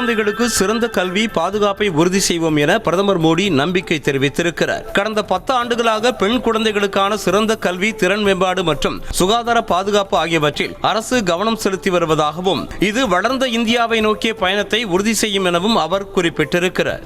குழந்தைகளுக்கு சிறந்த கல்வி பாதுகாப்பை உறுதி செய்வோம் என பிரதமர் மோடி நம்பிக்கை தெரிவித்திருக்கிறார். கடந்த 10 ஆண்டுகளாக பெண் குழந்தைகளுக்கான சிறந்த கல்வி, திறன் மேம்பாடு மற்றும் சுகாதார பாதுகாப்பு ஆகியவற்றில் அரசு கவனம் செலுத்தி வருவதாகவும் இது வளர்ந்த இந்தியாவை நோக்கிய பயணத்தை உறுதி செய்யும் எனவும் அவர் குறிப்பிட்டிருக்கிறார்.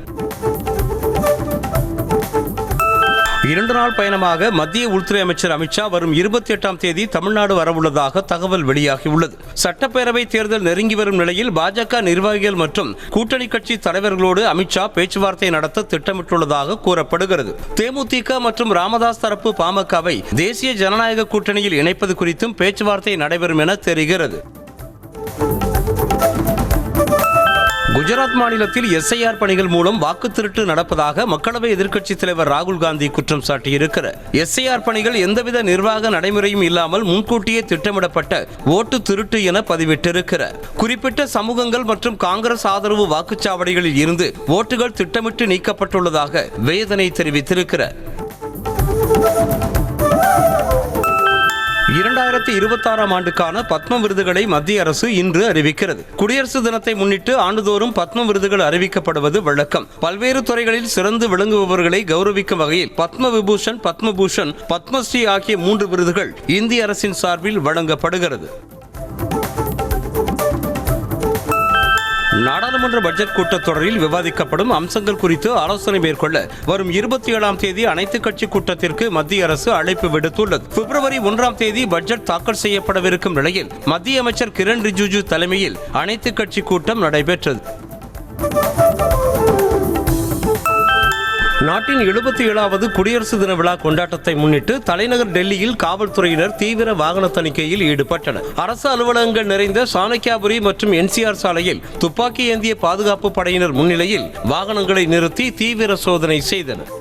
2 நாள் பயணமாக மத்திய உள்துறை அமைச்சர் அமித்ஷா வரும் 28ஆம் தேதி தமிழ்நாடு வரவுள்ளதாக தகவல் வெளியாகியுள்ளது. சட்டப்பேரவை தேர்தல் நெருங்கி வரும் நிலையில் பாஜக நிர்வாகிகள் மற்றும் கூட்டணி கட்சி தலைவர்களோடு அமித்ஷா பேச்சுவார்த்தை நடத்த திட்டமிட்டுள்ளதாக கூறப்படுகிறது. தேமுதிக மற்றும் ராமதாஸ் தரப்பு பாமகவை தேசிய ஜனநாயக கூட்டணியில் இணைப்பது குறித்தும் பேச்சுவார்த்தை நடைபெறும் என தெரிகிறது. குஜராத் மாநிலத்தில் SIR பணிகள் மூலம் வாக்கு திருட்டு நடப்பதாக மக்களவை எதிர்க்கட்சித் தலைவர் ராகுல் காந்தி குற்றம் சாட்டியிருக்கிறார். SIR பணிகள் எந்தவித நிர்வாக நடைமுறையும் இல்லாமல் முன்கூட்டியே திட்டமிடப்பட்ட ஓட்டு திருட்டு என பதிவிட்டிருக்கிறார். குறிப்பிட்ட சமூகங்கள் மற்றும் காங்கிரஸ் ஆதரவு வாக்குச்சாவடிகளில் இருந்து ஓட்டுகள் திட்டமிட்டு நீக்கப்பட்டுள்ளதாக வேதனை தெரிவித்திருக்கிறார். 2026ஆம் ஆண்டுக்கான பத்ம விருதுகளை மத்திய அரசு இன்று அறிவிக்கிறது. குடியரசு தினத்தை முன்னிட்டு ஆண்டுதோறும் பத்ம விருதுகள் அறிவிக்கப்படுவது வழக்கம். பல்வேறு துறைகளில் சிறந்து விளங்குபவர்களை கௌரவிக்கும் வகையில் பத்ம விபூஷன், பத்மபூஷன், பத்மஸ்ரீ ஆகிய 3 விருதுகள் இந்திய அரசின் சார்பில் வழங்கப்படுகிறது. நாடாளுமன்ற பட்ஜெட் கூட்டத்தொடரில் விவாதிக்கப்படும் அம்சங்கள் குறித்து ஆலோசனை மேற்கொள்ள வரும் 27ஆம் தேதி அனைத்துக் கட்சி கூட்டத்திற்கு மத்திய அரசு அழைப்பு விடுத்துள்ளது. பிப்ரவரி 1ஆம் தேதி பட்ஜெட் தாக்கல் செய்யப்படவிருக்கும் நிலையில் மத்திய அமைச்சர் கிரண் ரிஜிஜு தலைமையில் அனைத்துக் கட்சி கூட்டம் நடைபெற்றது. நாட்டின் 77வது குடியரசு தின விழா கொண்டாட்டத்தை முன்னிட்டு தலைநகர் டெல்லியில் காவல்துறையினர் தீவிர வாகன தணிக்கையில் ஈடுபட்டனர். அரசு அலுவலகங்கள் நிறைந்த சாணக்கியாபுரி மற்றும் NCR சாலையில் துப்பாக்கி ஏந்திய பாதுகாப்பு படையினர் முன்னிலையில் வாகனங்களை நிறுத்தி தீவிர சோதனை செய்தனர்.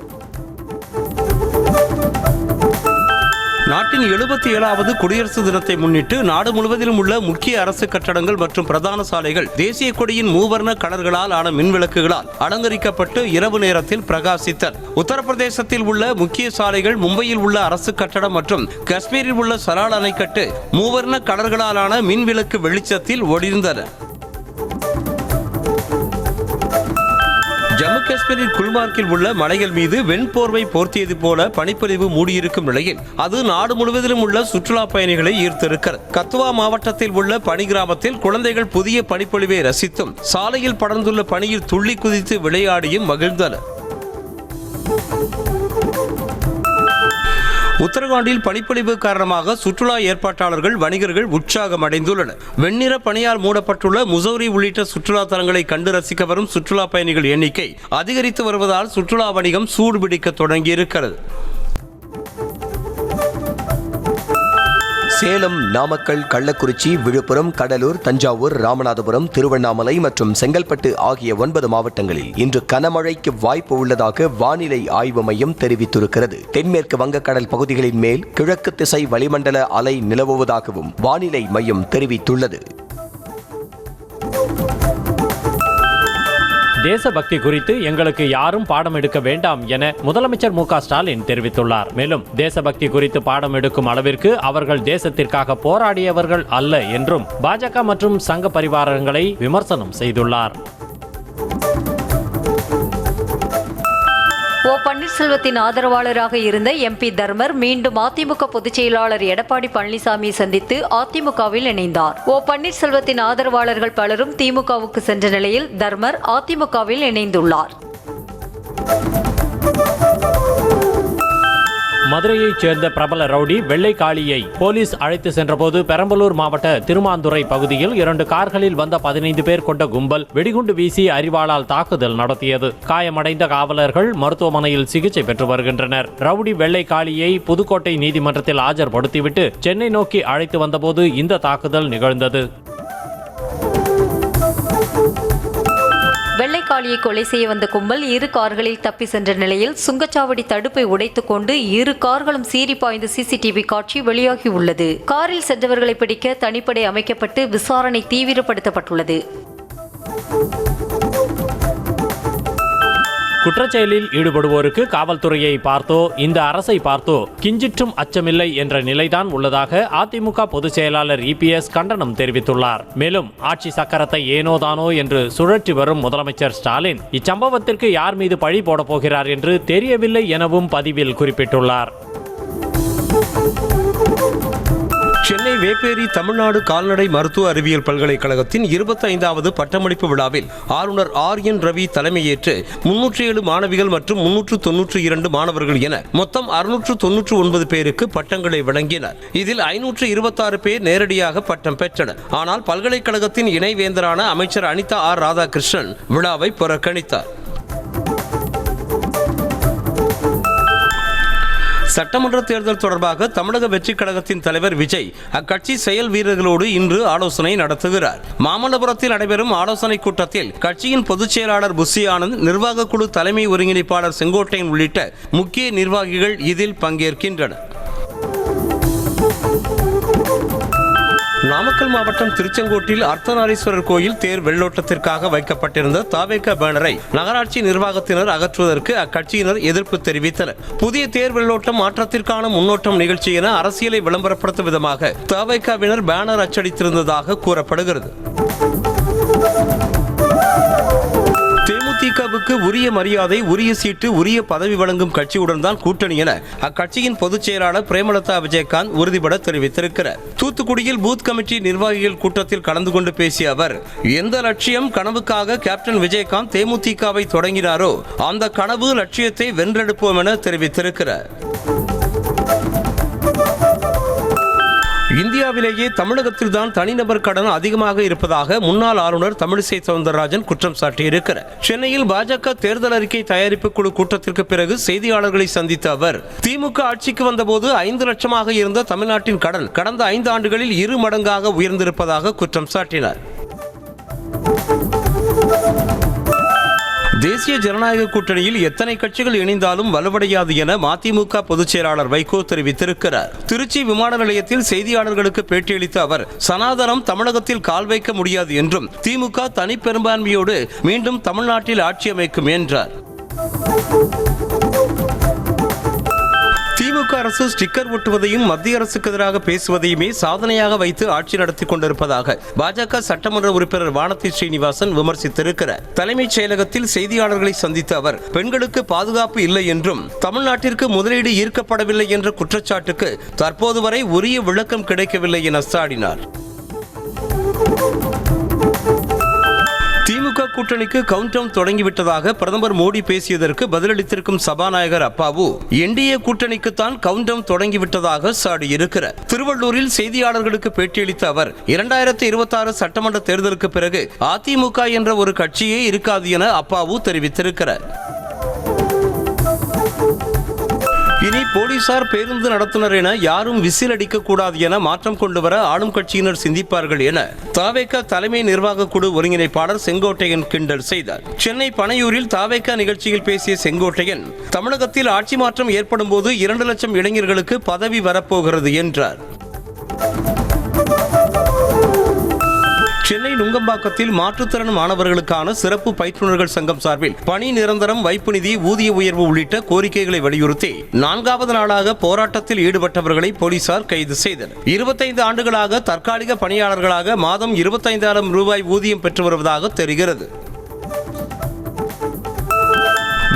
நாட்டின் 77வது குடியரசு தினத்தை முன்னிட்டு நாடு முழுவதிலும் உள்ள முக்கிய அரசு கட்டடங்கள் மற்றும் பிரதான சாலைகள் தேசிய கொடியின் மூவர்ண கலர்களால் ஆன மின்விளக்குகளால் அலங்கரிக்கப்பட்டு இரவு நேரத்தில் பிரகாசித்தன. உத்தரப்பிரதேசத்தில் உள்ள முக்கிய சாலைகள், மும்பையில் உள்ள அரசு கட்டடம் மற்றும் காஷ்மீரில் உள்ள சலால் அணைக்கட்டு மூவர்ண கலர்களாலான மின்விளக்கு வெளிச்சத்தில் ஒளிர்ந்தன. ஜம்மு காஷ்மீரில் குல்மார்க்கில் உள்ள மலைகள் மீது வெண்போர்வை போர்த்தியது போல பனிப்பொழிவு மூடியிருக்கும் நிலையில் அது நாடு முழுவதிலும் உள்ள சுற்றுலா பயணிகளை ஈர்த்திருக்கிறது. கத்துவா மாவட்டத்தில் உள்ள பனி கிராமத்தில் குழந்தைகள் புதிய பனிப்பொழிவை ரசித்தும் சாலையில் படர்ந்துள்ள பனியில் துள்ளி குதித்து விளையாடியும் மகிழ்ந்தனர். உத்தரகாண்டில் பனிப்பொழிவு காரணமாக சுற்றுலா ஏற்பாட்டாளர்கள், வணிகர்கள் உற்சாகம் அடைந்துள்ளனர். வெண்ணிற பனியால் மூடப்பட்டுள்ள முசௌரி உள்ளிட்ட சுற்றுலா தலங்களை கண்டு ரசிக்க வரும் சுற்றுலா பயணிகள் எண்ணிக்கை அதிகரித்து வருவதால் சுற்றுலா வணிகம் சூடுபிடிக்க தொடங்கியிருக்கிறது. சேலம், நாமக்கல், கள்ளக்குறிச்சி, விழுப்புரம், கடலூர், தஞ்சாவூர், ராமநாதபுரம், திருவண்ணாமலை மற்றும் செங்கல்பட்டு ஆகிய 9 மாவட்டங்களில் இன்று கனமழைக்கு வாய்ப்பு உள்ளதாக வானிலை ஆய்வு மையம் தெரிவித்திருக்கிறது. தென்மேற்கு வங்கக்கடல் பகுதிகளின் மேல் கிழக்கு திசை வளிமண்டல அலை நிலவுவதாகவும் வானிலை மையம் தெரிவித்துள்ளது. தேசபக்தி குறித்து எங்களுக்கு யாரும் பாடம் எடுக்க வேண்டாம் என முதலமைச்சர் மு.க. ஸ்டாலின் தெரிவித்துள்ளார். மேலும் தேசபக்தி குறித்து பாடம் எடுக்கும் அளவிற்கு அவர்கள் தேசத்திற்காக போராடியவர்கள் அல்ல என்றும் பாஜக மற்றும் சங்க பரிவாரங்களை விமர்சனம் செய்துள்ளார். ஓ பன்னீர்செல்வத்தின் ஆதரவாளராக இருந்த MP தர்மர் மீண்டும் அதிமுக பொதுச் செயலாளர் எடப்பாடி பழனிசாமியை சந்தித்து அதிமுகவில் இணைந்தார். ஓ பன்னீர்செல்வத்தின் ஆதரவாளர்கள் பலரும் திமுகவுக்கு சென்ற நிலையில் தர்மர் அதிமுகவில் இணைந்துள்ளார். மதுரையைச் சேர்ந்த பிரபல ரவுடி வெள்ளைக்காளியை போலீஸ் அழைத்து சென்றபோது பெரம்பலூர் மாவட்ட திருமாந்துறை பகுதியில் 2 கார்களில் வந்த 15 பேர் கொண்ட கும்பல் வெடிகுண்டு வீசி அரிவாளால் தாக்குதல் நடத்தியது. காயமடைந்த காவலர்கள் மருத்துவமனையில் சிகிச்சை பெற்று வருகின்றனர். ரவுடி வெள்ளைக்காளியை புதுக்கோட்டை நீதிமன்றத்தில் ஆஜர்படுத்திவிட்டு சென்னை நோக்கி அழைத்து வந்தபோது இந்த தாக்குதல் நிகழ்ந்தது. வெள்ளைக்காளியை கொலை செய்ய வந்த கும்பல் 2 கார்களில் தப்பி சென்ற நிலையில் சுங்கச்சாவடி தடுப்பை உடைத்துக் கொண்டு 2 கார்களும் சீறி பாய்ந்த CCTV காட்சி வெளியாகியுள்ளது. காரில் சென்றவர்களை பிடிக்க தனிப்படை அமைக்கப்பட்டு விசாரணை தீவிரப்படுத்தப்பட்டுள்ளது. குற்றச்செயலில் ஈடுபடுவோருக்கு காவல்துறையை பார்த்தோ இந்த அரசை பார்த்தோ கிஞ்சிற்றும் அச்சமில்லை என்ற நிலைதான் உள்ளதாக அதிமுக பொதுச் செயலாளர் EPS கண்டனம் தெரிவித்துள்ளார். மேலும் ஆட்சி சக்கரத்தை ஏனோதானோ என்று சுழற்றி வரும் முதலமைச்சர் ஸ்டாலின் இச்சம்பவத்திற்கு யார் மீது பழி போடப் போகிறார் என்று தெரியவில்லை எனவும் பதிவில் குறிப்பிட்டுள்ளார். சென்னை வேப்பேரி தமிழ்நாடு கால்நடை மருத்துவ அறிவியல் பல்கலைக்கழகத்தின் 25வது பட்டமளிப்பு விழாவில் ஆளுநர் RN ரவி தலைமையேற்று 307 மாணவிகள் மற்றும் 392 மாணவர்கள் என மொத்தம் 699 பேருக்கு பட்டங்களை வழங்கினர். இதில் 526 பேர் நேரடியாக பட்டம் பெற்றனர். ஆனால் பல்கலைக்கழகத்தின் இணைவேந்தரான அமைச்சர் அனிதா ராதாகிருஷ்ணன் விழாவை புறக்கணித்தார். சட்டமன்ற தேர்தல் தொடர்பாக தமிழக வெற்றிக் கழகத்தின் தலைவர் விஜய் அக்கட்சி செயல் வீரர்களோடு இன்று ஆலோசனை நடத்துகிறார். மாமல்லபுரத்தில் நடைபெறும் ஆலோசனை கூட்டத்தில் கட்சியின் பொதுச் செயலாளர் புஷி ஆனந்த், நிர்வாக குழு தலைமை ஒருங்கிணைப்பாளர் செங்கோட்டையன் உள்ளிட்ட முக்கிய நிர்வாகிகள் இதில் பங்கேற்கின்றனர். நாமக்கல் மாவட்டம் திருச்செங்கோட்டில் அர்த்தநாரீஸ்வரர் கோயில் தேர் வெள்ளோட்டத்திற்காக வைக்கப்பட்டிருந்த தாவேக பேனரை நகராட்சி நிர்வாகத்தினர் அகற்றுவதற்கு அக்கட்சியினர் எதிர்ப்பு தெரிவித்தனர். புதிய தேர் வெள்ளோட்டம் மாற்றத்திற்கான முன்னோட்டம் நிகழ்ச்சி என அரசியலை விளம்பரப்படுத்தும் விதமாக தாவேகவினர் பேனர் அச்சடித்திருந்ததாக கூறப்படுகிறது. தேமுதிகவுக்கு உரிய மரியாதை, உரிய சீட்டு, உரிய பதவி வழங்கும் கட்சியுடன் தான் கூட்டணி என அக்கட்சியின் பொதுச் செயலாளர் பிரேமலதா விஜயகாந்த் உறுதிபட தெரிவித்திருக்கிறார். தூத்துக்குடியில் பூத் கமிட்டி நிர்வாகிகள் கூட்டத்தில் கலந்து கொண்டு பேசிய அவர், எந்த லட்சியம் கனவுக்காக கேப்டன் விஜயகாந்த் தேமுதிகவை தொடங்கினாரோ அந்த கனவு லட்சியத்தை வென்றெடுப்போம் என தெரிவித்திருக்கிறார். இந்தியாவிலேயே தமிழகத்தில்தான் தனிநபர் கடன் அதிகமாக இருப்பதாக முன்னாள் ஆளுநர் தமிழிசை சவுந்தரராஜன் குற்றம் சாட்டியிருக்கிறார். சென்னையில் பாஜக தேர்தல் அறிக்கை தயாரிப்பு குழு கூட்டத்திற்கு பிறகு செய்தியாளர்களை சந்தித்த அவர், திமுக ஆட்சிக்கு வந்தபோது 5 லட்சமாக இருந்த தமிழ்நாட்டின் கடன் கடந்த 5 ஆண்டுகளில் 2 மடங்காக உயர்ந்திருப்பதாக குற்றம் சாட்டினார். தேசிய ஜனநாயக கூட்டணியில் எத்தனை கட்சிகள் இணைந்தாலும் வலுவடையாது என மதிமுக பொதுச் செயலாளர் வைகோ தெரிவித்திருக்கிறார். திருச்சி விமான நிலையத்தில் செய்தியாளர்களுக்கு பேட்டியளித்த அவர், சனாதனம் தமிழகத்தில் கால் வைக்க முடியாது என்றும் திமுக தனி பெரும்பான்மையோடு மீண்டும் தமிழ்நாட்டில் ஆட்சி அமைக்கும் என்றார். திமுக அரசு ஸ்டிக்கர் ஒட்டுவதையும் மத்திய அரசுக்கு எதிராக பேசுவதையுமே சாதனையாக வைத்து ஆட்சி நடத்தி கொண்டிருப்பதாக பாஜக சட்டமன்ற உறுப்பினர் வானதி ஸ்ரீனிவாசன் விமர்சித்திருக்கிறார். தலைமைச் செயலகத்தில் செய்தியாளர்களை சந்தித்த அவர், பெண்களுக்கு பாதுகாப்பு இல்லை என்றும் தமிழ்நாட்டிற்கு முதலீடு ஈர்க்கப்படவில்லை என்ற குற்றச்சாட்டுக்கு தற்போது வரை உரிய விளக்கம் கிடைக்கவில்லை என சாடினார். திமுக கூட்டணிக்கு கவுண்டவுன் தொடங்கிவிட்டதாக பிரதமர் மோடி பேசியதற்கு பதிலளித்திருக்கும் சபாநாயகர் அப்பாவு, என்டிஏ கூட்டணிக்குத்தான் கவுண்டவுன் தொடங்கிவிட்டதாக சாடியிருக்கிறார். திருவள்ளூரில் செய்தியாளர்களுக்கு பேட்டியளித்த அவர், 2026 சட்டமன்ற தேர்தலுக்கு பிறகு அதிமுக என்ற ஒரு கட்சியே இருக்காது என அப்பாவு தெரிவித்திருக்கிறார். இனி போலீசார் பேருந்து நடத்துனர் என யாரும் விசில் அடிக்க கூடாது என மாற்றம் கொண்டு வர ஆளும் கட்சியினர் சிந்திப்பார்கள் என தாவேக தலைமை நிர்வாக குழு ஒருங்கிணைப்பாளர் செங்கோட்டையன் கிண்டல் செய்தார். சென்னை பனையூரில் தாவேக நிகழ்ச்சியில் பேசிய செங்கோட்டையன், தமிழகத்தில் ஆட்சி மாற்றம் ஏற்படும் போது 2 லட்சம் இளைஞர்களுக்கு பதவி வரப்போகிறது என்றார். சென்னை நுங்கம்பாக்கத்தில் மாற்றுத்திறன் மாணவர்களுக்கான சிறப்பு பயிற்றுநர்கள் சங்கம் சார்பில் பணி நிரந்தரம், வைப்பு நிதி, ஊதிய உயர்வு உள்ளிட்ட கோரிக்கைகளை வலியுறுத்தி 4வது நாளாக போராட்டத்தில் ஈடுபட்டவர்களை போலீசார் கைது செய்தனர். 25 ஆண்டுகளாக தற்காலிக பணியாளர்களாக மாதம் 25,000 ரூபாய் ஊதியம் பெற்று வருவதாக தெரிகிறது.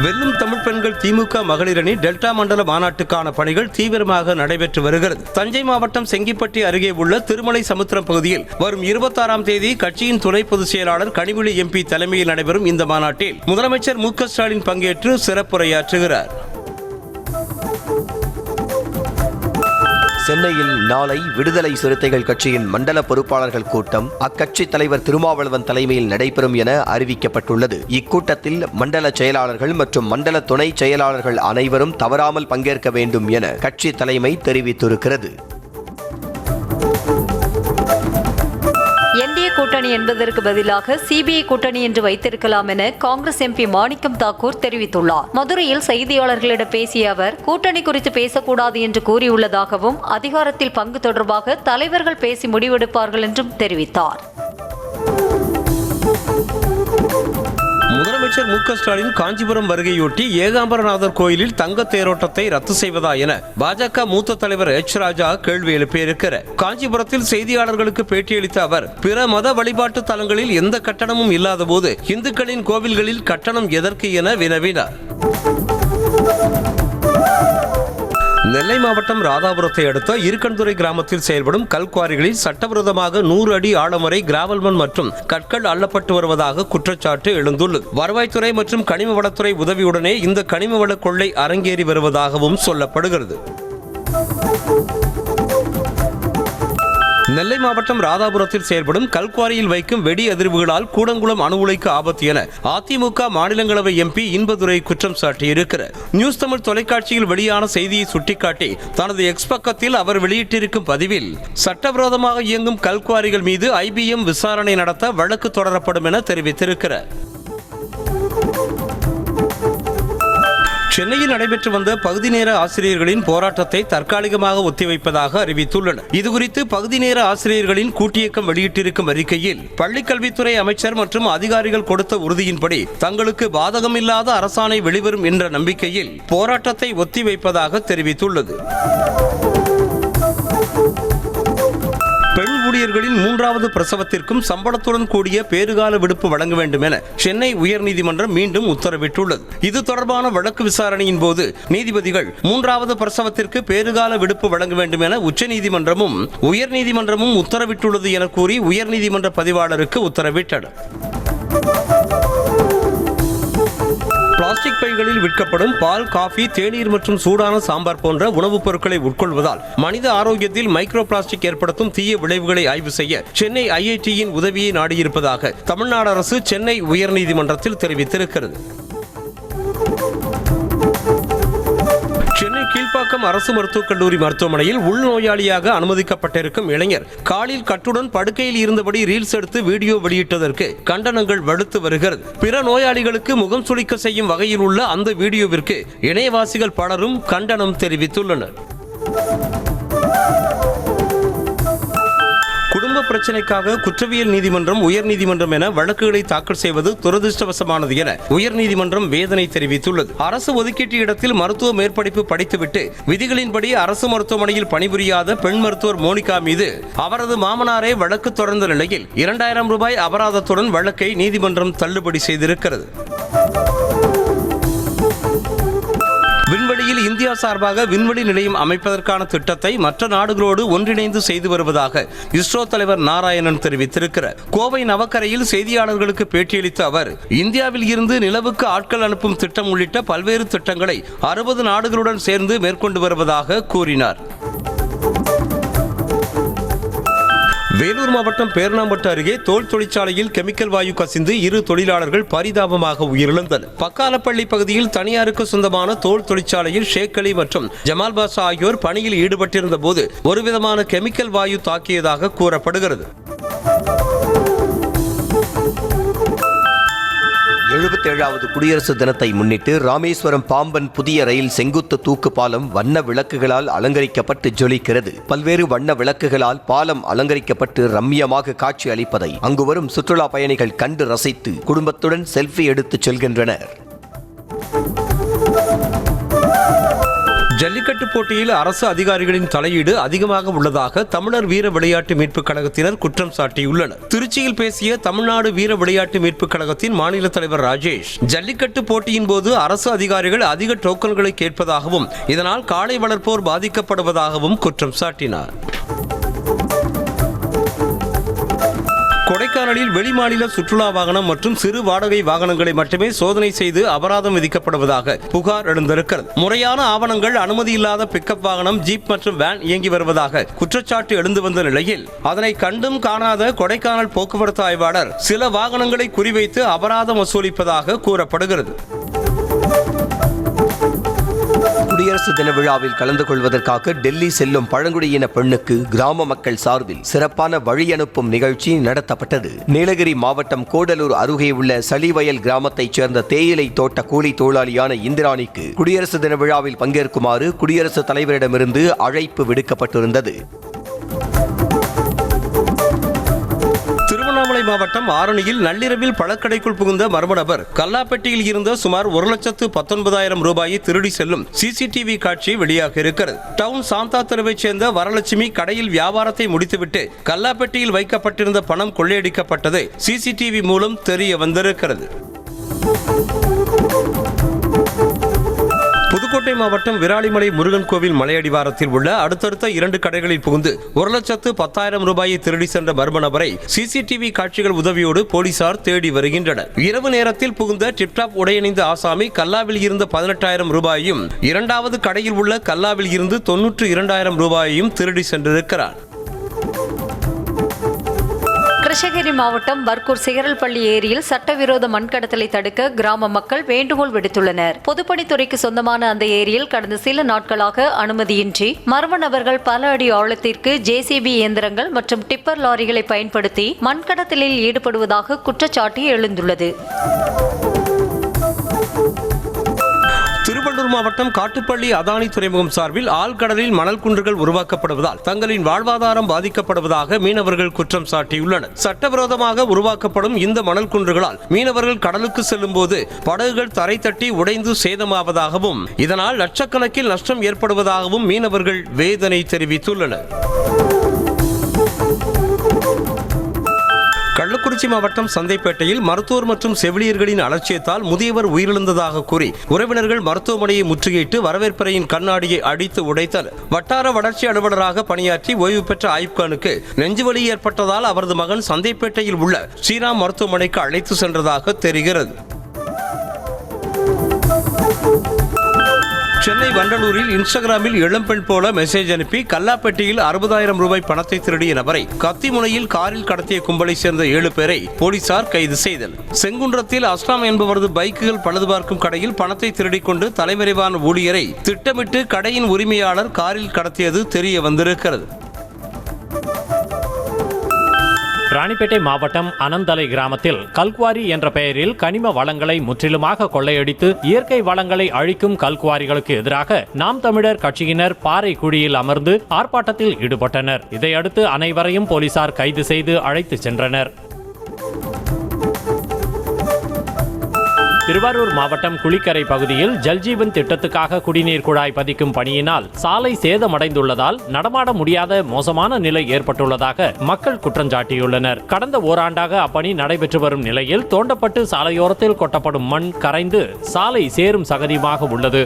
வெல்லும் தமிழ் பெண்கள் திமுக மகளிர் அணி டெல்டா மண்டல மாநாட்டுக்கான பணிகள் தீவிரமாக நடைபெற்று வருகிறது. தஞ்சை மாவட்டம் செங்கிப்பட்டி அருகே உள்ள திருமலை சமுத்திரம் பகுதியில் வரும் 26ஆம் தேதி கட்சியின் துணை பொதுச் செயலாளர் கனிமொழி MP தலைமையில் நடைபெறும் இந்த மாநாட்டில் முதலமைச்சர் மு க ஸ்டாலின் பங்கேற்று சிறப்புரையாற்றுகிறார். சென்னையில் நாளை விடுதலை சிறுத்தைகள் கட்சியின் மண்டல பொறுப்பாளர்கள் கூட்டம் அக்கட்சி தலைவர் திருமாவளவன் தலைமையில் நடைபெறும் என அறிவிக்கப்பட்டுள்ளது. இக்கூட்டத்தில் மண்டல செயலாளர்கள் மற்றும் மண்டல துணை செயலாளர்கள் அனைவரும் தவறாமல் பங்கேற்க வேண்டும் என கட்சி தலைமை தெரிவித்திருக்கிறது. என்டிஏ கூட்டணி என்பதற்கு பதிலாக சிபிஐ கூட்டணி என்று வைத்திருக்கலாம் என காங்கிரஸ் MP மாணிக்கம் தாக்கூர் தெரிவித்துள்ளார். மதுரையில் செய்தியாளர்களிடம் பேசிய அவர், கூட்டணி குறித்து பேசக்கூடாது என்று கூறியுள்ளதாகவும் அதிகாரத்தில் பங்கு தொடர்பாக தலைவர்கள் பேசி முடிவெடுப்பார்கள் என்றும் தெரிவித்தார். முதலமைச்சர் மு.க. ஸ்டாலின் காஞ்சிபுரம் வருகையொட்டி ஏகாம்பரநாதர் கோயிலில் தங்க தேரோட்டத்தை ரத்து செய்வதா என பாஜக மூத்த தலைவர் எச். ராஜா கேள்வி எழுப்பியிருக்கிறார். காஞ்சிபுரத்தில் செய்தியாளர்களுக்கு பேட்டியளித்த அவர், பிற மத வழிபாட்டு தலங்களில் எந்த கட்டணமும் இல்லாத போது இந்துக்களின் கோவில்களில் கட்டணம் எதற்கு என வினவினார். நெல்லை மாவட்டம் ராதாபுரத்தை அடுத்த இருக்கன்துறை கிராமத்தில் செயல்படும் கல்குவாரிகளில் சட்டவிரோதமாக 100 அடி ஆழம் வரை கிராவல் மண் மற்றும் கற்கள் அள்ளப்பட்டு வருவதாக குற்றச்சாட்டு எழுந்துள்ளது. வருவாய்த்துறை மற்றும் கனிம வளத்துறை உதவியுடனே இந்த கனிம வள கொள்ளை அரங்கேறி வருவதாகவும் சொல்லப்படுகிறது. நெல்லை மாவட்டம் ராதாபுரத்தில் செயல்படும் கல்குவாரியில் வைக்கும் வெடி அதிர்வுகளால் கூடங்குளம் அணு உலைக்கு ஆபத்து என அதிமுக மாநிலங்களவை எம்பி இன்பதுரை குற்றம் சாட்டியிருக்கிறார். நியூஸ் தமிழ் தொலைக்காட்சியில் வெளியான செய்தியை சுட்டிக்காட்டி தனது எக்ஸ் பக்கத்தில் அவர் வெளியிட்டிருக்கும் பதிவில், சட்டவிரோதமாக இயங்கும் கல்குவாரிகள் மீது IBM விசாரணை நடத்த வழக்கு தொடரப்படும் என தெரிவித்திருக்கிறார். சென்னையில் நடைபெற்று வந்த பகுதி நேர ஆசிரியர்களின் போராட்டத்தை தற்காலிகமாக ஒத்திவைப்பதாக அறிவித்துள்ளனர். இதுகுறித்து பகுதி நேர ஆசிரியர்களின் கூட்டியக்கம் வெளியிட்டிருக்கும் அறிக்கையில், பள்ளிக்கல்வித்துறை அமைச்சர் மற்றும் அதிகாரிகள் கொடுத்த உறுதியின்படி தங்களுக்கு பாதகமில்லாத அரசாணை வெளிவரும் என்ற நம்பிக்கையில் போராட்டத்தை ஒத்திவைப்பதாக தெரிவித்துள்ளது. பெண் ஊழியர்களின் 3வது பிரசவத்திற்கும் சம்பளத்துடன் கூடிய பேறுகால விடுப்பு வழங்க வேண்டும் என சென்னை உயர்நீதிமன்றம் மீண்டும் உத்தரவிட்டுள்ளது. இது தொடர்பான வழக்கு விசாரணையின் போது நீதிபதிகள் 3வது பிரசவத்திற்கு பேறுகால விடுப்பு வழங்க வேண்டும் என உச்சநீதிமன்றமும் உயர்நீதிமன்றமும் உத்தரவிட்டுள்ளது என கூறி உயர்நீதிமன்ற பதிவாளருக்கு உத்தரவிட்டனர். பிளாஸ்டிக் பைகளில் விற்கப்படும் பால், காஃபி, தேநீர் மற்றும் சூடான சாம்பார் போன்ற உணவுப் பொருட்களை உட்கொள்வதால் மனித ஆரோக்கியத்தில் மைக்ரோ பிளாஸ்டிக் ஏற்படுத்தும் தீய விளைவுகளை ஆய்வு செய்ய சென்னை IITயின் உதவியை நாடியிருப்பதாக தமிழ்நாடு அரசு சென்னை உயர்நீதிமன்றத்தில் தெரிவித்திருக்கிறது. சென்னை கீழ்ப்பாக்கம் அரசு மருத்துவக் கல்லூரி மருத்துவமனையில் உள்நோயாளியாக அனுமதிக்கப்பட்டிருக்கும் இளைஞர் காலில் கட்டுடன் படுக்கையில் இருந்தபடி ரீல்ஸ் எடுத்து வீடியோ வெளியிட்டதற்கு கண்டனங்கள் வலுத்து வருகிறது. பிற நோயாளிகளுக்கு முகம் சுளிக்க செய்யும் வகையில் உள்ள அந்த வீடியோவிற்கு இணையவாசிகள் பலரும் கண்டனம் தெரிவித்துள்ளனர். குடும்ப பிரச்சனைக்காக குற்றவியல் நீதிமன்றம், உயர்நீதிமன்றம் என வழக்குகளை தாக்கல் செய்வது துரதிருஷ்டவசமானது என உயர்நீதிமன்றம் வேதனை தெரிவித்துள்ளது. அரசு ஒதுக்கீட்டு இடத்தில் மருத்துவ மேற்படிப்பு படித்துவிட்டு விதிகளின்படி அரசு மருத்துவமனையில் பணிபுரியாத பெண் மருத்துவர் மோனிகா மீது அவரது மாமனாரே வழக்கு தொடர்ந்த நிலையில் 2000 ரூபாய் அபராதத்துடன் வழக்கை நீதிமன்றம் தள்ளுபடி செய்திருக்கிறது. விண்வெளியில் இந்தியா சார்பாக விண்வெளி நிலையம் அமைப்பதற்கான திட்டத்தை மற்ற நாடுகளோடு ஒன்றிணைந்து செய்து வருவதாக இஸ்ரோ தலைவர் நாராயணன் தெரிவித்திருக்கிறார். கோவை நவக்கரையில் செய்தியாளர்களுக்கு பேட்டியளித்த அவர், இந்தியாவில் இருந்து நிலவுக்கு ஆட்கள் அனுப்பும் திட்டம் உள்ளிட்ட பல்வேறு திட்டங்களை 60 நாடுகளுடன் சேர்ந்து மேற்கொண்டு வருவதாக கூறினார். வேலூர் மாவட்டம் பேரணாம்பட்டு அருகே தோல் தொழிற்சாலையில் கெமிக்கல் வாயு கசிந்து 2 தொழிலாளர்கள் பரிதாபமாக உயிரிழந்தனர். பக்காலப்பள்ளி பகுதியில் தனியாருக்கு சொந்தமான தோல் தொழிற்சாலையில் ஷேக் அலி மற்றும் ஜமால் பாஷா ஆகியோர் பணியில் ஈடுபட்டிருந்த போது ஒருவிதமான கெமிக்கல் வாயு தாக்கியதாக கூறப்படுகிறது. 77வது குடியரசு தினத்தை முன்னிட்டு ராமேஸ்வரம் பாம்பன் புதிய ரயில் செங்குத்து தூக்கு பாலம் வண்ண விளக்குகளால் அலங்கரிக்கப்பட்டு ஜொலிக்கிறது. பல்வேறு வண்ண விளக்குகளால் பாலம் அலங்கரிக்கப்பட்டு ரம்மியமாக காட்சி அளிப்பதை அங்கு வரும் சுற்றுலா பயணிகள் கண்டு ரசித்து குடும்பத்துடன் செல்ஃபி எடுத்துச் செல்கின்றனர். ஜல்லிக்கட்டு போட்டியில் அரசு அதிகாரிகளின் தலையீடு அதிகமாக உள்ளதாக தமிழர் வீர விளையாட்டு மீட்புக் கழகத்தினர் குற்றம் சாட்டியுள்ளனர். திருச்சியில் பேசிய தமிழ்நாடு வீர விளையாட்டு மீட்புக் கழகத்தின் மாநில தலைவர் ராஜேஷ், ஜல்லிக்கட்டு போட்டியின் போது அரசு அதிகாரிகள் அதிக டோக்கன்களை கேட்பதாகவும் இதனால் காளை வளர்ப்போர் பாதிக்கப்படுவதாகவும் குற்றம் சாட்டினார். கொடைக்கானலில் வெளிமாநில சுற்றுலா வாகனம் மற்றும் சிறு வாடகை வாகனங்களை மட்டுமே சோதனை செய்து அபராதம் விதிக்கப்படுவதாக புகார் எழுந்திருக்கிறது. முறையான ஆவணங்கள், அனுமதி இல்லாத பிக்கப் வாகனம், ஜீப் மற்றும் வேன் இயங்கி வருவதாக குற்றச்சாட்டு எழுந்து வந்த நிலையில் அதனை கண்டும் காணாத கொடைக்கானல் போக்குவரத்து ஆய்வாளர் சில வாகனங்களை குறிவைத்து அபராதம் வசூலிப்பதாக கூறப்படுகிறது. குடியரசு தின விழாவில் கலந்து கொள்வதற்காக டெல்லி செல்லும் பழங்குடியின பெண்ணுக்கு கிராம மக்கள் சார்பில் சிறப்பான வழி அனுப்பும் நிகழ்ச்சி நடத்தப்பட்டது. நீலகிரி மாவட்டம் கோடலூர் அருகே உள்ள சளிவயல் கிராமத்தைச் சேர்ந்த தேயிலை தோட்ட கூலி தொழிலாளியான இந்திராணிக்கு குடியரசு தின விழாவில் பங்கேற்குமாறு குடியரசுத் தலைவரிடமிருந்து அழைப்பு விடுக்கப்பட்டிருந்தது. திருவண்ணாமலை மாவட்டம் ஆரணியில் நள்ளிரவில் பழக்கடைக்குள் புகுந்த மர்ம நபர் கல்லாப்பெட்டியில் இருந்த சுமார் 1,19,000 ரூபாயை திருடி செல்லும் சிசிடிவி காட்சி வெளியாக இருக்கிறது. டவுன் சாந்தா தெருவைச் சேர்ந்த வரலட்சுமி கடையில் வியாபாரத்தை முடித்துவிட்டு கல்லாப்பெட்டியில் வைக்கப்பட்டிருந்த பணம் கொள்ளையடிக்கப்பட்டது சிசிடிவி மூலம் தெரிய வந்திருக்கிறது. புதுக்கோட்டை மாவட்டம் விராலிமலை முருகன் கோவில் மலையடிவாரத்தில் உள்ள அடுத்தடுத்த 2 கடைகளில் புகுந்து 1,10,000 ரூபாயை திருடி சென்ற மர்ம நபரை சிசிடிவி காட்சிகள் உதவியோடு போலீசார் தேடி வருகின்றனர். இரவு நேரத்தில் புகுந்த டிப்டாப் உடையணிந்த ஆசாமி கல்லாவில் இருந்த 18,000 ரூபாயையும் 2வது கடையில் உள்ள கல்லாவில் இருந்து 92,000 ரூபாயையும் திருடி சென்றிருக்கிறார். கிருஷ்ணகிரி மாவட்டம் பர்கூர் சிகரல்பள்ளி ஏரியில் சட்டவிரோத மண்கடத்தலை தடுக்க கிராம மக்கள் வேண்டுகோள் விடுத்துள்ளனர். பொதுப்பணித்துறைக்கு சொந்தமான அந்த ஏரியில் கடந்த சில நாட்களாக அனுமதியின்றி மர்ம நபர்கள் பல அடி ஆழத்திற்கு ஜேசிபி இயந்திரங்கள் மற்றும் டிப்பர் லாரிகளை பயன்படுத்தி மண்கடத்தலில் ஈடுபடுவதாக குற்றச்சாட்டு எழுந்துள்ளது. திருவள்ளூர் மாவட்டம் காட்டுப்பள்ளி அதானி துறைமுகம் சார்பில் ஆழ்கடலில் மணல் குன்றுகள் உருவாக்கப்படுவதால் தங்களின் வாழ்வாதாரம் பாதிக்கப்படுவதாக மீனவர்கள் குற்றம் சாட்டியுள்ளனர். சட்டவிரோதமாக உருவாக்கப்படும் இந்த மணல் குன்றுகளால் மீனவர்கள் கடலுக்கு செல்லும் போது படகுகள் தரை தட்டி உடைந்து சேதமாவதாகவும் இதனால் லட்சக்கணக்கில் நஷ்டம் ஏற்படுவதாகவும் மீனவர்கள் வேதனை தெரிவித்துள்ளனர். கள்ளக்குறிச்சி மாவட்டம் சந்தைப்பேட்டையில் மருத்துவர் மற்றும் செவிலியர்களின் அலட்சியத்தால் முதியவர் உயிரிழந்ததாக கூறி உறவினர்கள் மருத்துவமனையை முற்றுகையிட்டு வரவேற்பறையின் கண்ணாடியை அடித்து உடைத்தனர். வட்டார வளர்ச்சி அலுவலராக பணியாற்றி ஓய்வு பெற்ற ஆய்ப்கானுக்கு நெஞ்சுவலி ஏற்பட்டதால் அவரது மகன் சந்தைப்பேட்டையில் உள்ள ஸ்ரீராம் மருத்துவமனைக்கு அழைத்து சென்றதாக தெரிகிறது. சென்னை வண்டலூரில் இன்ஸ்டாகிராமில் இளம்பெண் போல மெசேஜ் அனுப்பி கல்லாப்பெட்டியில் 60,000 ரூபாய் பணத்தை திருடிய நபரை கத்திமுனையில் காரில் கடத்திய கும்பலை சேர்ந்த 7 பேரை போலீசார் கைது செய்தனர். செங்குன்றத்தில் அஸ்லாம் என்பவரது பைக்குகள் பழுது பார்க்கும் கடையில் பணத்தை திருடிக் கொண்டு தலைமறைவான ஊழியரை திட்டமிட்டு கடையின் உரிமையாளர் காரில் கடத்தியது தெரிய வந்திருக்கிறது. ராணிப்பேட்டை மாவட்டம் அனந்தலை கிராமத்தில் கல்குவாரி என்ற பெயரில் கனிம வளங்களை முற்றிலுமாக கொள்ளையடித்து இயற்கை வளங்களை அழிக்கும் கல்குவாரிகளுக்கு எதிராக நாம் தமிழர் கட்சியினர் பாறை குழியில் அமர்ந்து ஆர்ப்பாட்டத்தில் ஈடுபட்டனர். இதையடுத்து அனைவரையும் போலீசார் கைது செய்து அழைத்து சென்றனர். திருவாரூர் மாவட்டம் குளிக்கரை பகுதியில் ஜல்ஜீவன் திட்டத்துக்காக குடிநீர் குழாய் பதிக்கும் பணியினால் சாலை சேதமடைந்துள்ளதால் நடமாட முடியாத மோசமான நிலை ஏற்பட்டுள்ளதாக மக்கள் குற்றஞ்சாட்டியுள்ளனர். கடந்த ஓராண்டாக அப்பணி நடைபெற்று வரும் நிலையில் தோண்டப்பட்டு சாலையோரத்தில் கொட்டப்படும் மண் கரைந்து சாலை சேரும் சகதியுமாக உள்ளது.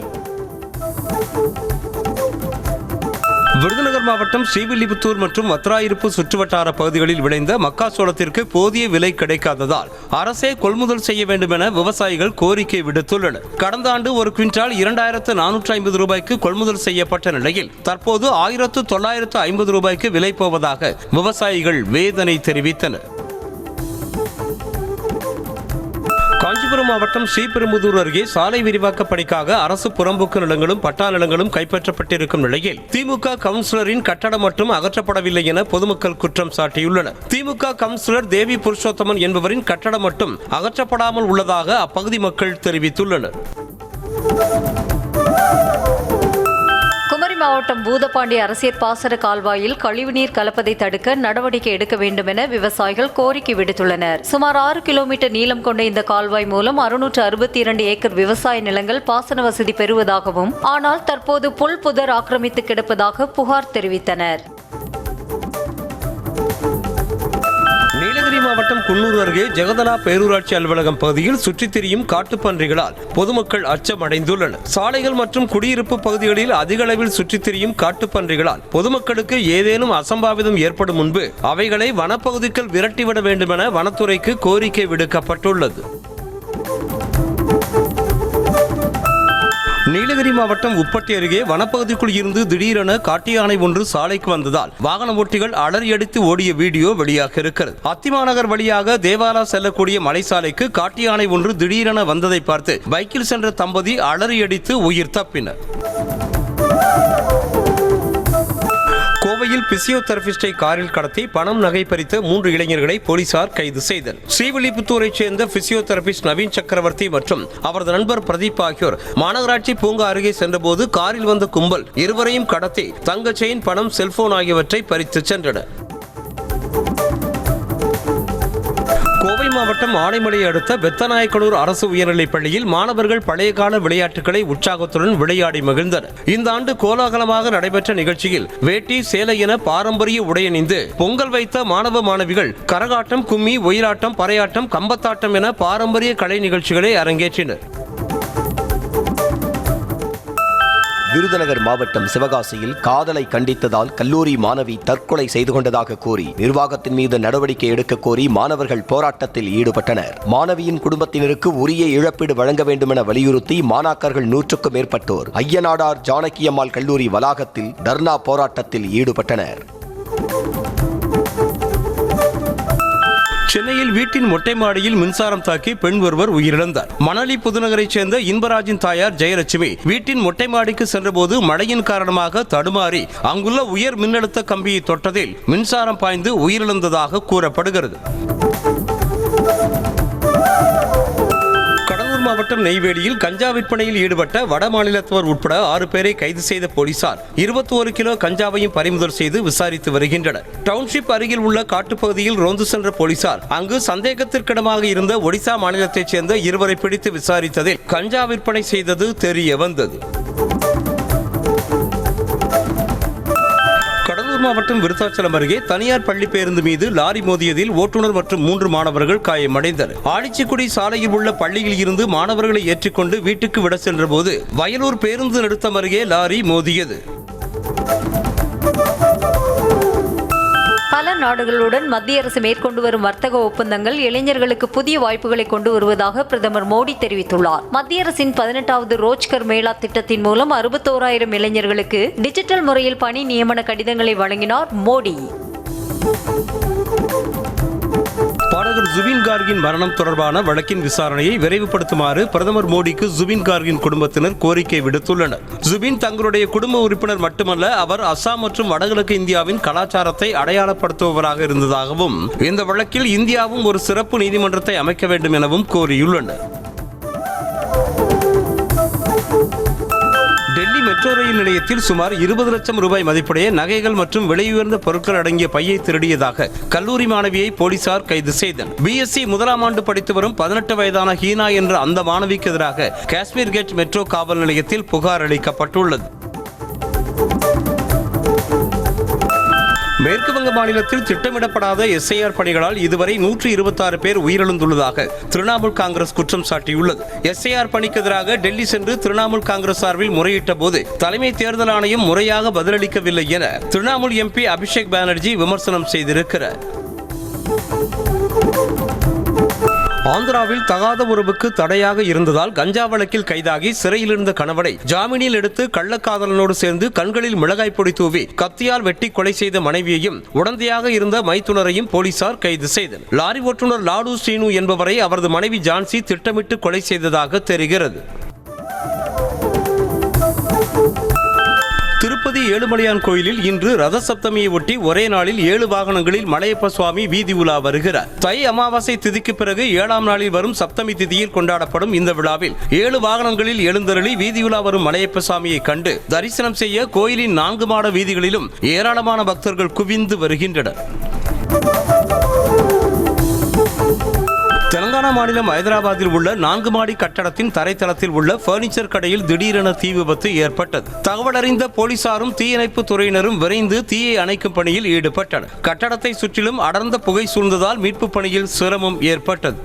விருதுநகர் மாவட்டம் ஸ்ரீவில்லிபுத்தூர் மற்றும் வத்ராயிருப்பு சுற்றுவட்டார பகுதிகளில் விளைந்த மக்காச்சோளத்திற்கு போதிய விலை கிடைக்காததால் அரசே கொள்முதல் செய்ய வேண்டும் என விவசாயிகள் கோரிக்கை விடுத்துள்ளனர். கடந்த ஆண்டு ஒரு குவிண்டால் 2,450 ரூபாய்க்கு கொள்முதல் செய்யப்பட்ட நிலையில் தற்போது 1,950 ரூபாய்க்கு விலை போவதாக விவசாயிகள் வேதனை தெரிவித்தனர். காஞ்சிபுரம் மாவட்டம் ஸ்ரீபெரும்புதூர் அருகே சாலை விரிவாக்க பணிக்காக அரசு புறம்போக்கு நிலங்களும் பட்டா நிலங்களும் கைப்பற்றப்பட்டிருக்கும் நிலையில் திமுக கவுன்சிலரின் கட்டடம் மட்டும் அகற்றப்படவில்லை என பொதுமக்கள் குற்றம் சாட்டியுள்ளனர். திமுக கவுன்சிலர் தேவி புருஷோத்தமன் என்பவரின் கட்டடம் மட்டும் அகற்றப்படாமல் உள்ளதாக அப்பகுதி மக்கள் தெரிவித்துள்ளனர். குமரி மாவட்டம் பூதப்பாண்டி அரசியர் பாசன கால்வாயில் கழிவுநீர் கலப்பதை தடுக்க நடவடிக்கை எடுக்க வேண்டும் என விவசாயிகள் கோரிக்கை விடுத்துள்ளனர். சுமார் 6 கிலோமீட்டர் நீளம் கொண்ட இந்த கால்வாய் மூலம் 662 ஏக்கர் விவசாய நிலங்கள் பாசன வசதி பெறுவதாகவும் ஆனால் தற்போது புல் புதர் ஆக்கிரமித்து கிடப்பதாக புகார் தெரிவித்தனர். நீலகிரி மாவட்டம் குன்னூர் அருகே ஜெகதலா பேரூராட்சி அலுவலகம் பகுதியில் சுற்றித் திரியும் காட்டுப்பன்றிகளால் பொதுமக்கள் அச்சமடைந்துள்ளனர். சாலைகள் மற்றும் குடியிருப்பு பகுதிகளில் அதிக அளவில் சுற்றித் திரியும் காட்டுப்பன்றிகளால் பொதுமக்களுக்கு ஏதேனும் அசம்பாவிதம் ஏற்படும் முன்பு அவைகளை வனப்பகுதிக்குள் விரட்டிவிட வேண்டும் என வனத்துறைக்கு கோரிக்கை விடுக்கப்பட்டுள்ளது. நீலகிரி மாவட்டம் உப்பட்டி அருகே வனப்பகுதிக்குள் இருந்து திடீரென காட்டு யானை ஒன்று சாலைக்கு வந்ததால் வாகன ஓட்டிகள் அலறியடித்து ஓடிய வீடியோ வெளியாக இருக்கிறது. அத்திமாநகர் வழியாக தேவாலா செல்லக்கூடிய மலைசாலைக்கு காட்டு யானை ஒன்று திடீரென வந்ததை பார்த்து பைக்கில் சென்ற தம்பதி அலறியடித்து உயிர் தப்பினர். கோவையில் பிசியோதெரபிஸ்டை காரில் கடத்தி பணம் நகை பறித்த 3 இளைஞர்களை போலீசார் கைது செய்தனர். ஸ்ரீவில்லிபுத்தூரைச் சேர்ந்த பிசியோதெரபிஸ்ட் நவீன் சக்கரவர்த்தி மற்றும் அவரது நண்பர் பிரதீப் ஆகியோர் மாநகராட்சி பூங்கா அருகே சென்றபோது காரில் வந்த கும்பல் இருவரையும் கடத்தி தங்க செயின், பணம், செல்போன் ஆகியவற்றை பறித்து சென்றனர். திண்டுக்கல் மாவட்டம் ஆனைமலையை அடுத்த பெத்தநாயக்கனூர் அரசு உயர்நிலைப் பள்ளியில் மாணவர்கள் பழைய கால விளையாட்டுகளை உற்சாகத்துடன் விளையாடி மகிழ்ந்தனர். இந்த ஆண்டு கோலாகலமாக நடைபெற்ற நிகழ்ச்சியில் வேட்டி சேலை என பாரம்பரிய உடையணிந்து பொங்கல் வைத்த மாணவ மாணவிகள் கரகாட்டம், கும்மி, ஒயிலாட்டம், பறையாட்டம், கம்பத்தாட்டம் என பாரம்பரிய கலை நிகழ்ச்சிகளை அரங்கேற்றினர். விருதுநகர் மாவட்டம் சிவகாசியில் காதலை கண்டித்ததால் கல்லூரி மாணவி தற்கொலை செய்து கொண்டதாக கூறி நிர்வாகத்தின் மீது நடவடிக்கை எடுக்க கோரி மாணவர்கள் போராட்டத்தில் ஈடுபட்டனர். மாணவியின் குடும்பத்தினருக்கு உரிய இழப்பீடு வழங்க வேண்டும் என வலியுறுத்தி மாணாக்கர்கள் 100க்கும் மேற்பட்டோர் ஐயனாடார் ஜானகியம்மாள் கல்லூரி வளாகத்தில் தர்ணா போராட்டத்தில் ஈடுபட்டனர். சென்னையில் வீட்டின் மொட்டை மாடியில் மின்சாரம் தாக்கி பெண் ஒருவர் உயிரிழந்தார். மணலி புதுநகரைச் சேர்ந்த இன்பராஜின் தாயார் ஜெயலட்சுமி வீட்டின் மொட்டை மாடிக்கு சென்றபோது மழையின் காரணமாக தடுமாறி அங்குள்ள உயர் மின்னழுத்த கம்பியை தொட்டதில் மின்சாரம் பாய்ந்து உயிரிழந்ததாக கூறப்படுகிறது. மாவட்டம் நெய்வேலியில் கஞ்சா விற்பனையில் ஈடுபட்ட வட மாநிலத்தவர் உட்பட 6 பேரை கைது செய்த போலீசார் 21 கிலோ கஞ்சாவையும் பறிமுதல் செய்து விசாரித்து வருகின்றனர். டவுன்ஷிப் அருகில் உள்ள காட்டுப்பகுதியில் ரோந்து சென்ற போலீசார் அங்கு சந்தேகத்திற்கிடமாக இருந்த ஒடிசா மாநிலத்தைச் சேர்ந்த 2 பிடித்து விசாரித்ததில் கஞ்சா விற்பனை செய்தது தெரிய வந்தது. மாவட்டம் விருத்தாச்சலம் அருகே தனியார் பள்ளி பேருந்து மீது லாரி மோதியதில் ஓட்டுநர் மற்றும் 3 மாணவர்கள் காயமடைந்தனர். ஆடிச்சிக்குடி சாலையில் உள்ள பள்ளியில் இருந்து மாணவர்களை ஏற்றிக்கொண்டு வீட்டுக்கு விட சென்றபோது வயலூர் பேருந்து நிறுத்தம் அருகே லாரி மோதியது. பல நாடுகளுடன் மத்திய அரசு மேற்கொண்டு வரும் வர்த்தக ஒப்பந்தங்கள் இளைஞர்களுக்கு புதிய வாய்ப்புகளை கொண்டு வருவதாக பிரதமர் மோடி தெரிவித்துள்ளார். மத்திய அரசின் 18வது ரோஜ்கர் மேளா திட்டத்தின் மூலம் 61,000 இளைஞர்களுக்கு டிஜிட்டல் முறையில் பணி நியமன கடிதங்களை வழங்கினார் மோடி. பாடகர் ஜுபின் கார்கின் மரணம் தொடர்பான வழக்கின் விசாரணையை விரைவுபடுத்துமாறு பிரதமர் மோடிக்கு ஜுபின் கார்கின் குடும்பத்தினர் கோரிக்கை விடுத்துள்ளனர். ஜுபின் தங்களுடைய குடும்ப உறுப்பினர் மட்டுமல்ல, அவர் அசாம் மற்றும் வடகிழக்கு இந்தியாவின் கலாச்சாரத்தை அடையாளப்படுத்துபவராக இருந்ததாகவும் இந்த வழக்கில் இந்தியாவும் ஒரு சிறப்பு நீதிமன்றத்தை அமைக்க வேண்டும் எனவும் கோரியுள்ளனர். டெல்லி மெட்ரோ ரயில் நிலையத்தில் சுமார் 20 லட்சம் ரூபாய் மதிப்புடைய நகைகள் மற்றும் விலையுயர்ந்த பொருட்கள் அடங்கிய பையை திருடியதாக கல்லூரி மாணவியை போலீசார் கைது செய்தனர். பிஎஸ்சி 1ஆம் ஆண்டு படித்து வரும் 18 வயதான ஹீனா என்ற அந்த மாணவிக்கு எதிராக காஷ்மீர் கேட் மெட்ரோ காவல் நிலையத்தில் புகார் அளிக்கப்பட்டுள்ளது. மேற்கு வங்க மாநிலத்தில் திட்டமிடப்படாத எஸ்ஐஆர் பணிகளால் இதுவரை 126 பேர் உயிரிழந்துள்ளதாக திரிணாமுல் காங்கிரஸ் குற்றம் சாட்டியுள்ளது. எஸ்ஐஆர் பணிக்கு எதிராக டெல்லி சென்று திரிணாமுல் காங்கிரஸ் சார்பில் முறையிட்ட போது தலைமை தேர்தல் ஆணையம் முறையாக பதிலளிக்கவில்லை என திரிணாமுல் எம்பி அபிஷேக் பானர்ஜி விமர்சனம் செய்திருக்கிறார். ஆந்திராவில் தகாத உறவுக்கு தடையாக இருந்ததால் கஞ்சா வழக்கில் கைதாகி சிறையில் இருந்த கணவனை ஜாமீனில் எடுத்து கள்ளக்காதலனோடு சேர்ந்து கண்களில் மிளகாய் பொடி தூவி கத்தியால் வெட்டி கொலை செய்த மனைவியையும் உடந்தையாக இருந்த மைத்துனரையும் போலீசார் கைது செய்தனர். லாரி ஓட்டுநர் லாடு ஸ்ரீனு என்பவரை அவரது மனைவி ஜான்சி திட்டமிட்டு கொலை செய்ததாக தெரிகிறது. திருப்பதி ஏழுமலையான் கோயிலில் இன்று ரத சப்தமியை ஒட்டி ஒரே நாளில் 7 வாகனங்களில் மலையப்ப சுவாமி வீதி உலா வருகிறார். தை அமாவாசை திதிக்கு பிறகு 7ஆம் நாளில் வரும் சப்தமி திதியில் கொண்டாடப்படும் இந்த விழாவில் 7 வாகனங்களில் எழுந்தருளி வீதி உலா வரும் மலையப்ப சுவாமியை கண்டு தரிசனம் செய்ய கோயிலின் 4 மாட வீதிகளிலும் ஏராளமான பக்தர்கள் குவிந்து வருகின்றனர். தெலங்கானா மாநிலம் ஹைதராபாத்தில் உள்ள 4 மாடி கட்டடத்தின் தரைத்தளத்தில் உள்ள பர்னிச்சர் கடையில் திடீரென தீ விபத்து ஏற்பட்டது. தகவல் அறிந்த போலீசாரும் தீயணைப்பு துறையினரும் விரைந்து தீயை அணைக்கும் பணியில் ஈடுபட்டனர். கட்டடத்தை சுற்றிலும் அடர்ந்த புகை சூழ்ந்ததால் மீட்பு பணியில் சிரமம் ஏற்பட்டது.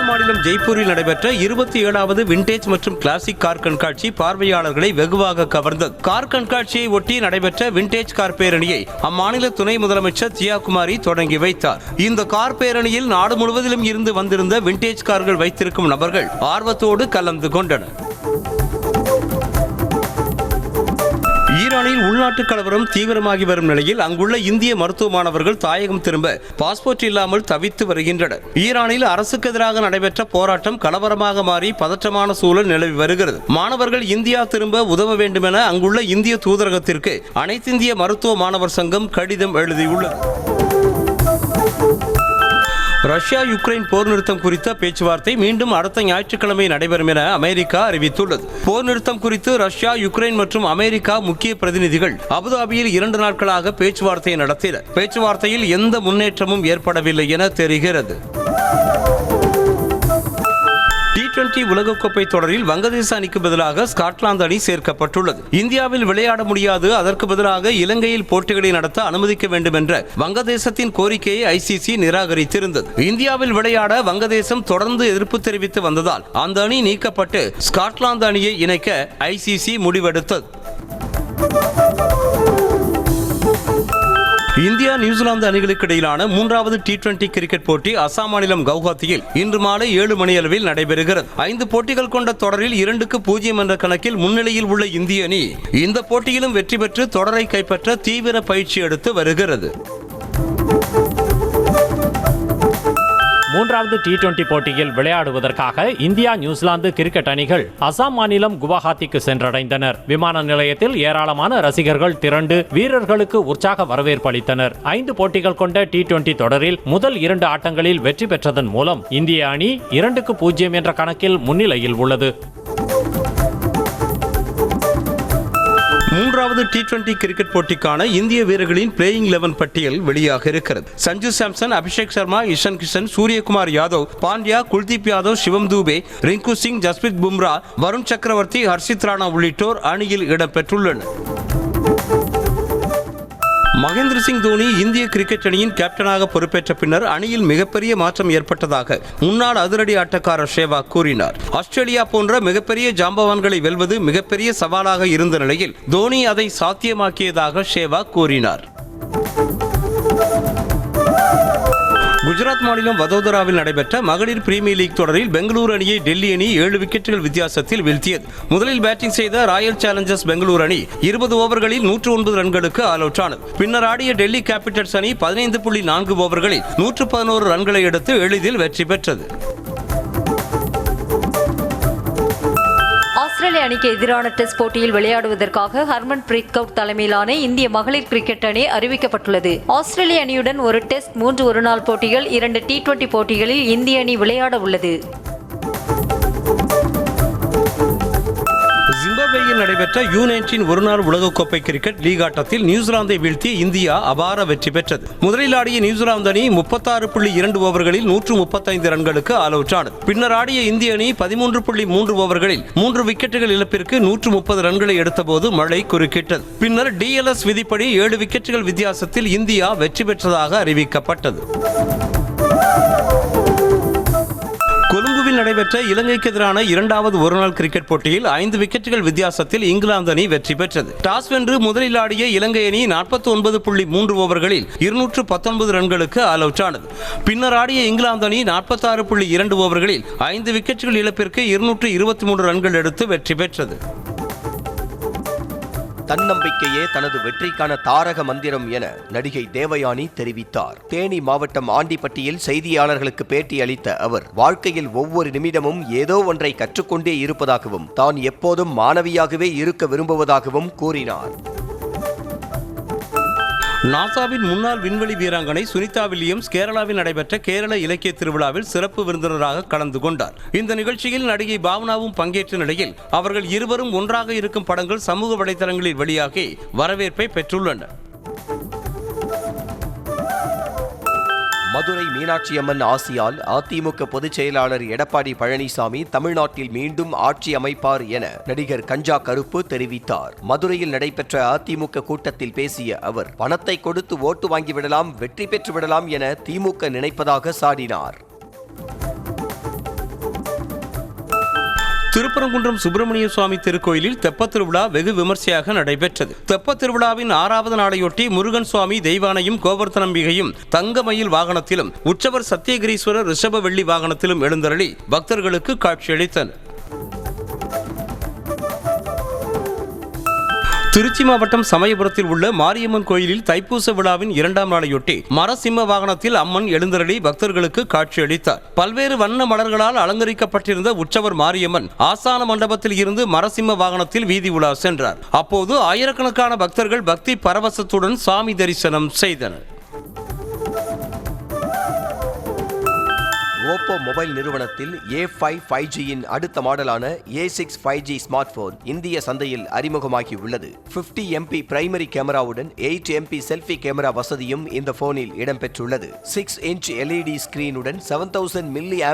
மாநிலம் ஜெய்ப்பூரில் நடைபெற்ற 27வது விண்டேஜ் மற்றும் கிளாசிக் கார் கண்காட்சி பார்வையாளர்களை வெகுவாக கவர்ந்தது. கார் கண்காட்சியை ஒட்டி நடைபெற்ற விண்டேஜ் கார் பேரணியை அம்மாநில துணை முதலமைச்சர் ஜியாகுமாரி தொடங்கி வைத்தார். இந்த கார் பேரணியில் நாடு முழுவதிலும் இருந்து வந்திருந்த விண்டேஜ் கார்கள் வைத்திருக்கும் நபர்கள் ஆர்வத்தோடு கலந்து கொண்டனர். ஈரானில் உள்நாட்டு கலவரம் தீவிரமாகி வரும் நிலையில் அங்குள்ள இந்திய மருத்துவ மாணவர்கள் தாயகம் திரும்ப பாஸ்போர்ட் இல்லாமல் தவித்து வருகின்றனர். ஈரானில் அரசுக்கு எதிராக நடைபெற்ற போராட்டம் கலவரமாக மாறி பதற்றமான சூழல் நிலவி வருகிறது. மாணவர்கள் இந்தியா திரும்ப உதவ வேண்டும் என அங்குள்ள இந்திய தூதரகத்திற்கு அனைத்திந்திய மருத்துவ மாணவர் சங்கம் கடிதம் எழுதியுள்ளது. ரஷ்யா யுக்ரைன் போர் நிறுத்தம் குறித்த பேச்சுவார்த்தை மீண்டும் அடுத்த ஞாயிற்றுக்கிழமை நடைபெறும் என அமெரிக்கா அறிவித்துள்ளது. போர் நிறுத்தம் குறித்து ரஷ்யா, யுக்ரைன் மற்றும் அமெரிக்கா முக்கிய பிரதிநிதிகள் அபுதாபியில் 2 நாட்களாக பேச்சுவார்த்தை நடத்தினர். பேச்சுவார்த்தையில் எந்த முன்னேற்றமும் ஏற்படவில்லை என தெரிகிறது. T20 உலகக்கோப்பை தொடரில் வங்கதேச அணிக்கு பதிலாக ஸ்காட்லாந்து அணி சேர்க்கப்பட்டுள்ளது. இந்தியாவில் விளையாட முடியாது, அதற்கு பதிலாக இலங்கையில் போட்டிகளை நடத்த அனுமதிக்க வேண்டும் என்ற வங்கதேசத்தின் கோரிக்கையை ICC நிராகரித்திருந்தது. இந்தியாவில் விளையாட வங்கதேசம் தொடர்ந்து எதிர்ப்பு தெரிவித்து வந்ததால் அந்த அணி நீக்கப்பட்டு ஸ்காட்லாந்து அணியை இணைக்க ICC முடிவெடுத்தது. இந்தியா நியூசிலாந்து அணிகளுக்கு இடையிலான 3வது T20 கிரிக்கெட் போட்டி அசாம் மாநிலம் கவுஹாத்தியில் இன்று மாலை 7 மணியளவில் நடைபெறுகிறது. 5 போட்டிகள் கொண்ட தொடரில் 2-0 என்ற கணக்கில் முன்னிலையில் உள்ள இந்திய அணி இந்த போட்டியிலும் வெற்றி பெற்று தொடரை கைப்பற்ற தீவிர பயிற்சி எடுத்து வருகிறது. 3வது T20 போட்டியில் விளையாடுவதற்காக இந்தியா, நியூசிலாந்து கிரிக்கெட் அணிகள் அசாம் மாநிலம் குவஹாத்திக்கு சென்றடைந்தனர். விமான நிலையத்தில் ஏராளமான ரசிகர்கள் திரண்டு வீரர்களுக்கு உற்சாக வரவேற்பு அளித்தனர். 5 போட்டிகள் கொண்ட T20 தொடரில் முதல் 2 ஆட்டங்களில் வெற்றி பெற்றதன் மூலம் இந்திய அணி 2-0 என்ற கணக்கில் முன்னிலையில் உள்ளது. 3வது T20 கிரிக்கெட் போட்டிக்கான இந்திய வீரர்களின் பிளேயிங் 11 பட்டியல் வெளியாக இருக்கிறது. சஞ்சு சாம்சன், அபிஷேக் சர்மா, இஷன் கிஷன், சூரியகுமார் யாதவ், பாண்டியா, குல்தீப் யாதவ், சிவம் தூபே, ரிங்கு சிங், ஜஸ்பிரித் பும்ரா, வருண் சக்கரவர்த்தி, ஹர்ஷித் ராணா உள்ளிட்டோர் அணியில் இடம்பெற்றுள்ளனர். மகேந்திர சிங் தோனி இந்திய கிரிக்கெட் அணியின் கேப்டனாக பொறுப்பேற்ற பின்னர் அணியில் மிகப்பெரிய மாற்றம் ஏற்பட்டதாக முன்னாள் அதிரடி ஆட்டக்காரர் சேவாக் கூறினார். ஆஸ்திரேலியா போன்ற மிகப்பெரிய ஜாம்பவான்களை வெல்வது மிகப்பெரிய சவாலாக இருந்த நிலையில் தோனி அதை சாத்தியமாக்கியதாக சேவாக் கூறினார். குஜராத் மாநிலம் வதோதராவில் நடைபெற்ற மகளிர் பிரீமியர் லீக் தொடரில் பெங்களூரு அணியை டெல்லி அணி 7 விக்கெட்டுகள் வித்தியாசத்தில் வீழ்த்தியது. முதலில் பேட்டிங் செய்த ராயல் சேலஞ்சர்ஸ் பெங்களூரு அணி 20 ஓவர்களில் 109 ரன்களுக்கு ஆல் அவுட் ஆனது. பின்னர் ஆடிய டெல்லி கேபிட்டல்ஸ் அணி 15.4 ஓவர்களில் 111 ரன்களை எடுத்து எளிதில் வெற்றி பெற்றது. ஆஸ்திரேலிய அணிக்கு எதிரான டெஸ்ட் போட்டியில் விளையாடுவதற்காக ஹர்மன்பிரீத் கவுர் தலைமையிலான இந்திய மகளிர் கிரிக்கெட் அணி அறிவிக்கப்பட்டுள்ளது. ஆஸ்திரேலிய அணியுடன் ஒரு டெஸ்ட், 3 ஒருநாள் போட்டிகள், 2 T20 போட்டிகளில் இந்திய அணி விளையாட உள்ளது. ஜிம்பாப்வேயில் நடைபெற்ற U19 ஒருநாள் உலகக்கோப்பை கிரிக்கெட் லீக் ஆட்டத்தில் நியூசிலாந்தை வீழ்த்தி இந்தியா அபார வெற்றி பெற்றது. முதலில் ஆடிய நியூசிலாந்து அணி 36.2 ஓவர்களில் 135 ரன்களுக்கு ஆல் அவுட் ஆனது. பின்னர் ஆடிய இந்திய அணி 13.3 ஓவர்களில் 3 விக்கெட்டுகள் இழப்பிற்கு 130 ரன்களை எடுத்தபோது மழை குறுக்கிட்டது. பின்னர் DLS விதிப்படி 7 விக்கெட்டுகள் வித்தியாசத்தில் இந்தியா வெற்றி பெற்றதாக அறிவிக்கப்பட்டது. கொழும்புவில் நடைபெற்ற இலங்கைக்கு எதிரான 2வது ஒருநாள் கிரிக்கெட் போட்டியில் 5 விக்கெட்டுகள் வித்தியாசத்தில் இங்கிலாந்து அணி வெற்றி பெற்றது. டாஸ் வென்று முதலில் ஆடிய இலங்கை அணி 49.3 ஓவர்களில் 219 ரன்களுக்கு ஆல் அவுட் ஆனது. பின்னர் ஆடிய இங்கிலாந்து அணி 46.2 ஓவர்களில் 5 விக்கெட்டுகள் இழப்பிற்கு 223 ரன்கள் எடுத்து வெற்றி பெற்றது. தன்னம்பிக்கையே தனது வெற்றிக்கான தாரக மந்திரம் என நடிகை தேவயானி தெரிவித்தார். தேனி மாவட்டம் ஆண்டிப்பட்டியில் செய்தியாளர்களுக்கு பேட்டி அளித்த அவர், வாழ்க்கையில் ஒவ்வொரு நிமிடமும் ஏதோ ஒன்றை கற்றுக்கொண்டே இருப்பதாகவும் தான் எப்போதும் மாணவியாகவே இருக்க விரும்புவதாகவும் கூறினார். நாசாவின் முன்னாள் விண்வெளி வீராங்கனை சுனிதா வில்லியம்ஸ் கேரளாவில் நடைபெற்ற கேரள இலக்கிய திருவிழாவில் சிறப்பு விருந்தினராக கலந்து கொண்டார். இந்த நிகழ்ச்சியில் நடிகை பாவனாவும் பங்கேற்ற நிலையில் அவர்கள் இருவரும் ஒன்றாக இருக்கும் படங்கள் சமூக வலைதளங்களில் வெளியாகி வரவேற்பை பெற்றுள்ளன. மதுரை மீனாட்சி அம்மன் ஆசியால் அதிமுக பொதுச் செயலாளர் எடப்பாடி பழனிசாமி தமிழ்நாட்டில் மீண்டும் ஆட்சி அமைப்பார் என நடிகர் கஞ்சா கருப்பு தெரிவித்தார். மதுரையில் நடைபெற்ற அதிமுக கூட்டத்தில் பேசிய அவர், பணத்தை கொடுத்து ஓட்டு வாங்கிவிடலாம், வெற்றி பெற்று விடலாம் என திமுக நினைப்பதாக சாடினார். திருப்பரங்குன்றம் சுப்பிரமணிய சுவாமி திருக்கோயிலில் தெப்பத் திருவிழா வெகு விமர்சையாக நடைபெற்றது. தெப்பத் திருவிழாவின் 6வது நாளையொட்டி முருகன் சுவாமி, தெய்வானையும், கோவர்த்தனம்பிகையும் தங்கமயில் வாகனத்திலும், உற்சவர் சத்தியகிரீஸ்வரர் ரிஷப வெள்ளி வாகனத்திலும் எழுந்தருளி பக்தர்களுக்கு காட்சியளித்தனர். திருச்சி மாவட்டம் சமயபுரத்தில் உள்ள மாரியம்மன் கோயிலில் தைப்பூச விழாவின் 2ஆம் நாளையொட்டி மரசிம்ம வாகனத்தில் அம்மன் எழுந்தருளி பக்தர்களுக்கு காட்சியளித்தார். பல்வேறு வண்ண மலர்களால் அலங்கரிக்கப்பட்டிருந்த உற்சவர் மாரியம்மன் ஆசான மண்டபத்தில் இருந்து மரசிம்ம வாகனத்தில் வீதி உலா சென்றார். அப்போது ஆயிரக்கணக்கான பக்தர்கள் பக்தி பரவசத்துடன் சாமி தரிசனம் செய்தனர். ஓப்போ மொபைல் நிறுவனத்தில் A5 5Gயின் அடுத்த மாடலான A6 5G ஸ்மார்ட் போன் இந்திய சந்தையில் அறிமுகமாகி உள்ளது. 50 MP பிரைமரி கேமராவுடன் 8 MP செல்ஃபி கேமரா வசதியும் இந்த போனில் இடம்பெற்றுள்ளது. 6 இன்ச் LED ஸ்கிரீனுடன் 7000 mAh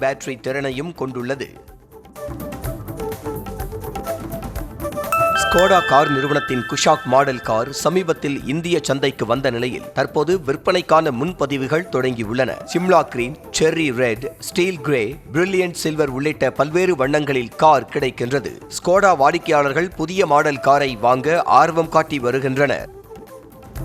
பேட்டரி திறனையும் கொண்டுள்ளது. ஸ்கோடா கார் நிறுவனத்தின் குஷாக் மாடல் கார் சமீபத்தில் இந்திய சந்தைக்கு வந்த நிலையில் தற்போது விற்பனைக்கான முன்பதிவுகள் தொடங்கியுள்ளன. Shimla green, cherry red, steel grey, brilliant silver உள்ளிட்ட பல்வேறு வண்ணங்களில் கார் கிடைக்கின்றது. ஸ்கோடா வாடிக்கையாளர்கள் புதிய மாடல் காரை வாங்க ஆர்வம் காட்டி வருகின்றனர்.